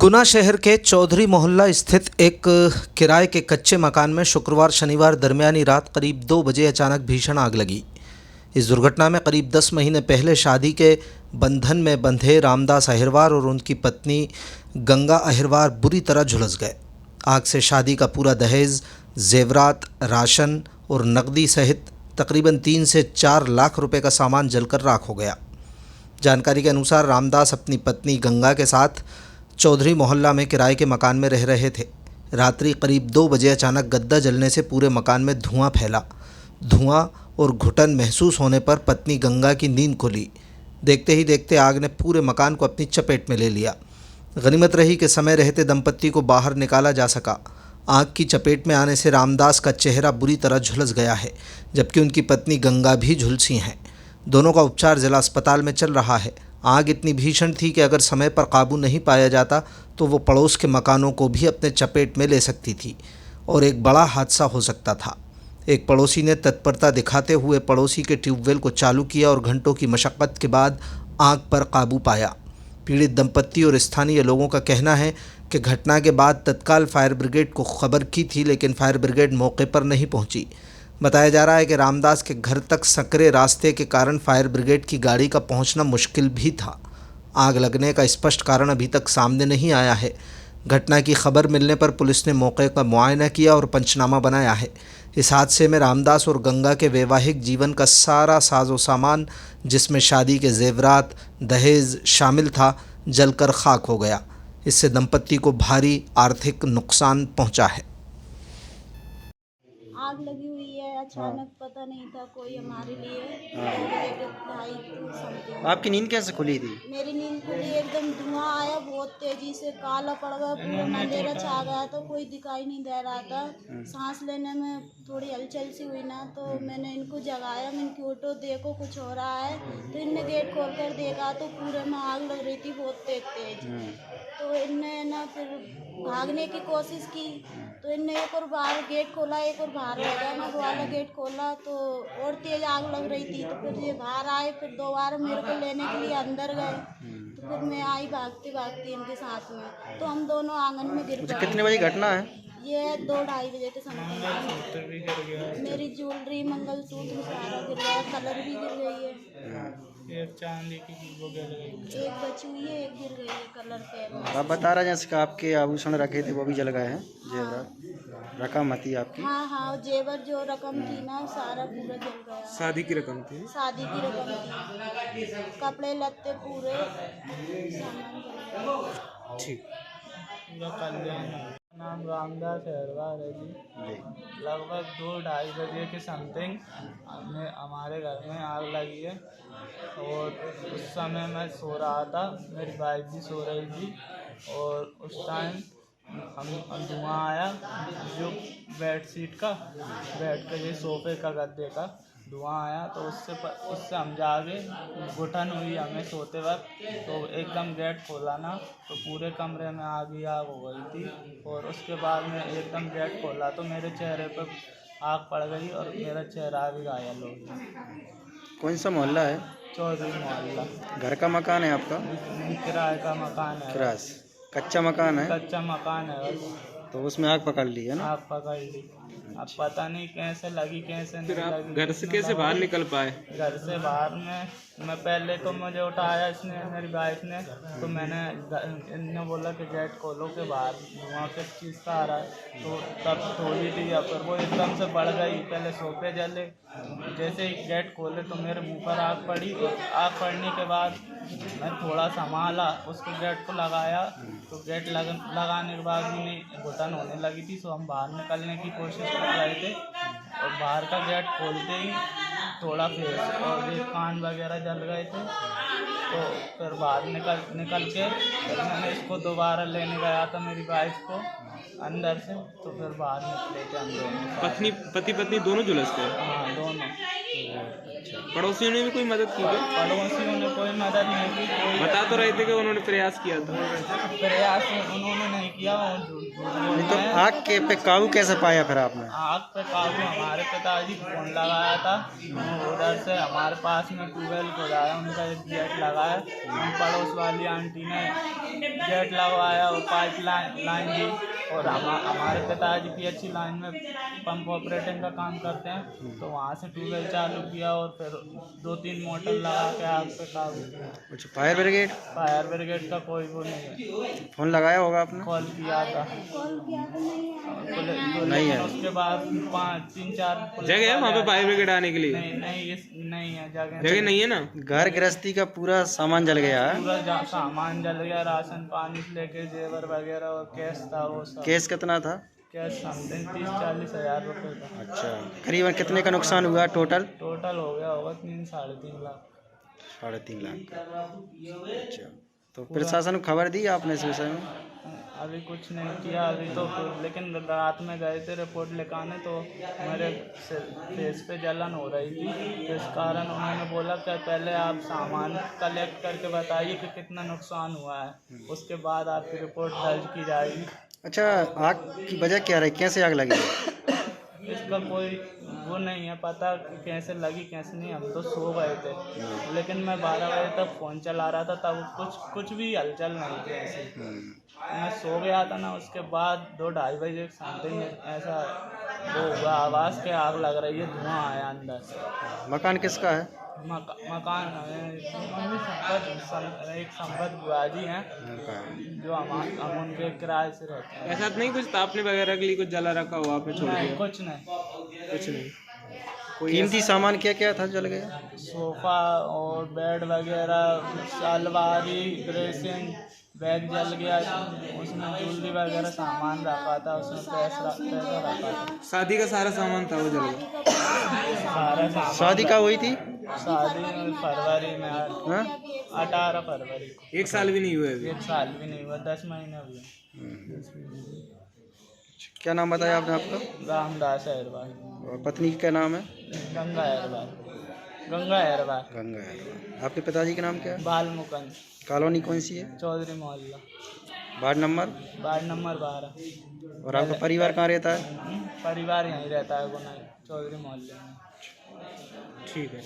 गुना शहर के चौधरी मोहल्ला स्थित एक किराए के कच्चे मकान में शुक्रवार शनिवार दरमियानी रात करीब 2 बजे अचानक भीषण आग लगी। इस दुर्घटना में करीब 10 महीने पहले शादी के बंधन में बंधे रामदास अहिरवार और उनकी पत्नी गंगा अहिरवार बुरी तरह झुलस गए। आग से शादी का पूरा दहेज, जेवरात, राशन और नकदी सहित तकरीबन 3 से 4 लाख रुपए का सामान जलकर राख हो गया। जानकारी के अनुसार रामदास अपनी पत्नी गंगा के साथ चौधरी मोहल्ला में किराए के मकान में रह रहे थे। रात्रि करीब 2 बजे अचानक गद्दा जलने से पूरे मकान में धुआं फैला। धुआं और घुटन महसूस होने पर पत्नी गंगा की नींद खुली। देखते ही देखते आग ने पूरे मकान को अपनी चपेट में ले लिया। गनीमत रही कि समय रहते दंपत्ति को बाहर निकाला जा सका। आग की चपेट में आने से रामदास का चेहरा बुरी तरह झुलस गया है, जबकि उनकी पत्नी गंगा भी झुलसी हैं। दोनों का उपचार जिला अस्पताल में चल रहा है। आग इतनी भीषण थी कि अगर समय पर काबू नहीं पाया जाता तो वो पड़ोस के मकानों को भी अपने चपेट में ले सकती थी और एक बड़ा हादसा हो सकता था। एक पड़ोसी ने तत्परता दिखाते हुए पड़ोसी के ट्यूबवेल को चालू किया और घंटों की मशक्क़त के बाद आग पर काबू पाया। पीड़ित दंपत्ति और स्थानीय लोगों का कहना है कि घटना के बाद तत्काल फायर ब्रिगेड को खबर की थी, लेकिन फायर ब्रिगेड मौके पर नहीं पहुंची। बताया जा रहा है कि रामदास के घर तक संकरे रास्ते के कारण फायर ब्रिगेड की गाड़ी का पहुंचना मुश्किल भी था। आग लगने का स्पष्ट कारण अभी तक सामने नहीं आया है। घटना की खबर मिलने पर पुलिस ने मौके का मुआयना किया और पंचनामा बनाया है। इस हादसे में रामदास और गंगा के वैवाहिक जीवन का सारा साजो सामान, जिसमें शादी के जेवरात, दहेज शामिल था, जलकर खाक हो गया। इससे दंपत्ति को भारी आर्थिक नुकसान पहुंचा है। आग लगी हुई है, अचानक पता नहीं था कोई हमारे लिए। 2 समथिंग आपकी नींद कैसे खुली थी? मेरी नींद खुली, एकदम धुआं आया बहुत तेजी से, काला पड़ गया, पूरा अंधेरा छा गया, तो कोई दिखाई नहीं दे रहा था। सांस लेने में थोड़ी हलचल सी हुई ना, तो मैंने इनको जगाया, मैंने कि उठो, देखो कुछ हो रहा है। तो इनने गेट खोल कर देखा तो पूरे में आग लग रही थी बहुत तेज। तो इनने ना फिर भागने की कोशिश की, तो इनने एक और बाहर गेट खोला, एक और बाहर हो गया ना, वो वाला गेट खोला तो और तेज आग लग रही थी। तो फिर ये बाहर आए, फिर दोबारा मेरे को लेने के लिए अंदर गए। तो फिर मैं आई भागती भागती इनके साथ में, तो हम दोनों आंगन में गिर पड़े। कितने बजे घटना है? ये 2-2:30 बजे के समथिंग। मेरी ज्वेलरी, मंगलसूत्र सारा गिर गया, कलर भी गिर गई है। एक चांदी की वो गिर गई, एक बची हुई है, एक गिर गई है कलर पे। आप बता रहे हैं जैसे कि आपके आभूषण रखे थे वो भी जल गए हैं, जेवरात रकम थी आपकी? हाँ, जेवर जो रकम थी ना, सारा पूरा जल गया। शादी की रकम थी। शादी की रकम थी, कपड़े लत्ते पूरे सामान जल गया। ठीक। पूरा कल्याण। नाम रामदास अहिरवार है जी। लगभग 2-2:30 बजे के समथिंग हमारे घर में आग लगी है और उस समय मैं सो रहा था, मेरी वाइफ भी सो रही थी और उस टाइम हम धुआं आया, जो बेडशीट का, बेड के ये सोफे का, गद्दे का धुआं आया। तो उससे हम जागे, घुटन हुई हमें सोते वक्त, तो एकदम गेट खोला ना, तो पूरे कमरे में आग ही आग हो गई थी। और उसके बाद में एकदम गेट खोला तो मेरे चेहरे पर आग पड़ गई और मेरा चेहरा भी घायल हो गया। कौन सा मोहल्ला है? चौधरी मोहल्ला। घर का मकान है आपका? किराए का मकान है। किराए से? कच्चा मकान है? कच्चा मकान है बस। तो उसमें आग पकड़ ली है ना? आग पकड़ ली, अब पता नहीं कैसे लगी, कैसे नहीं लगी। घर से कैसे बाहर निकल पाए? घर से बाहर मैं पहले तो मुझे उठाया इसने, मेरी वाइफ ने, तो मैंने इन्होंने बोला कि गेट खोलो के बाहर धुआं किस चीज़ का आ रहा है। तो तब थोड़ी थी, या फिर वो एकदम से बढ़ गई, पहले सोफे जले, जैसे ही गेट खोले तो मेरे मुंह पर आग पड़ी। और आग पड़ने के बाद मैं थोड़ा संभाला, उसको गेट को लगाया, तो गेट लगाने के बाद भी नहीं, घुटन होने लगी थी। तो हम बाहर निकलने की कोशिश कर रहे थे और बाहर का गेट खोलते ही थोड़ा फेस और ये कान वगैरह जल गए थे। तो फिर बाहर निकल के फिर मैंने इसको दोबारा लेने गया था, मेरी वाइफ को अंदर से, तो फिर बाहर निकले थे हम दोनों। पति पत्नी दोनों झुलस गए? हाँ, दोनों। पड़ोसियों ने भी कोई मदद की? पड़ोसियों ने कोई मदद नहीं की। कोई बता तो रहे थे कि उन्होंने प्रयास किया था। प्रयास उन्होंने नहीं किया। नहीं तो आग के पे काबू कैसे पाया फिर आपने? आग पे काबू हमारे पिताजी को फोन लगाया था, उधर से हमारे पास में ट्यूबवेल खुदाया, उनका एक गेट लगाया, हम पड़ोस वाली आंटी ने गेट लगवाया और पाइप लाइन दी। और हमारे पिताजी पीएचसी लाइन में पंप ऑपरेटिंग का काम करते हैं, तो वहाँ से ट्यूबवेल चालू किया और फिर 2-3 मोटर लगा के आग पे काबू किया। अच्छा, फायर ब्रिगेड का कोई वो नहीं है। फ़ोन लगाया होगा आपने? कॉल किया था, कॉल किया तो नहीं है। उसके बाद 5-3-4 जगह है वहाँ पे फायर ब्रिगेड आने के लिए? नहीं है जगह नहीं है ना। घर गृहस्थी का पूरा सामान जल गया है। पूरा सामान जल गया, राशन पानी से लेके जेवर वगैरह और कैश था वो सब। केस कितना था? कैश समथिंग 30-40 हज़ार रुपये था। अच्छा, करीबन कितने का नुकसान हुआ टोटल? टोटल हो गया होगा 3-3.5 लाख। 3.5 लाख का। अच्छा, तो प्रशासन को खबर दी आपने इस विषय में? अभी कुछ नहीं किया अभी तो, लेकिन रात में गए थे रिपोर्ट लिखाने, तो मेरे फेस पे जलन हो रही थी, तो इस कारण उन्होंने बोला कि पहले आप सामान कलेक्ट करके बताइए कि कितना नुकसान हुआ है, उसके बाद आपकी रिपोर्ट दर्ज की जाएगी। अच्छा, आग की वजह क्या रही, कैसे आग लगी? इसका कोई वो नहीं है पता कि कैसे लगी कैसे नहीं, हम तो सो गए थे, लेकिन मैं 12 बजे तक फ़ोन चला रहा था, तब कुछ भी हलचल नहीं थी ऐसी। मैं सो गया था ना, उसके बाद 2-2:30 बजे समथिंग ऐसा वो हुआ आवाज़ के आग लग रही है, धुआं आया अंदर से। मकान किसका है? मकान एक संपत बुआजी हैं, जो हम उनके किराए से रहते हैं। ऐसा तो नहीं कुछ तापने वगैरह के लिए कुछ जला रखा हुआ पे छोड़ नहीं, दिया? कुछ नहीं। कीमती सामान क्या क्या था जल गया? सोफ़ा और बेड वगैरह, अलमारी, ड्रेसिंग, बैग जल गया, उसमें ज्वेलरी वगैरह सामान रखा था, उसमें पैसा रखा था। शादी का सारा सामान था वो जल गया? सारा सामान। शादी कब हुई थी? शादी फरवरी में, हाँ? 18 फरवरी को। 1 साल भी नहीं हुए अभी? 1 साल भी नहीं हुआ, 10 महीने हुए। क्या नाम बताया आपने आपका? रामदास अहरवाल। और पत्नी का क्या नाम है? गंगा अहरवाल। गंगा अहरवाल। गंगा है। आपके पिताजी का नाम क्या है? बाल मुकंद। कॉलोनी कौन सी है? चौधरी मोहल्ला, वार्ड नंबर? Ward number 12। और आपका परिवार कहाँ रहता है? परिवार यहीं रहता है गुना चौधरी मोहल्ले में। ठीक है।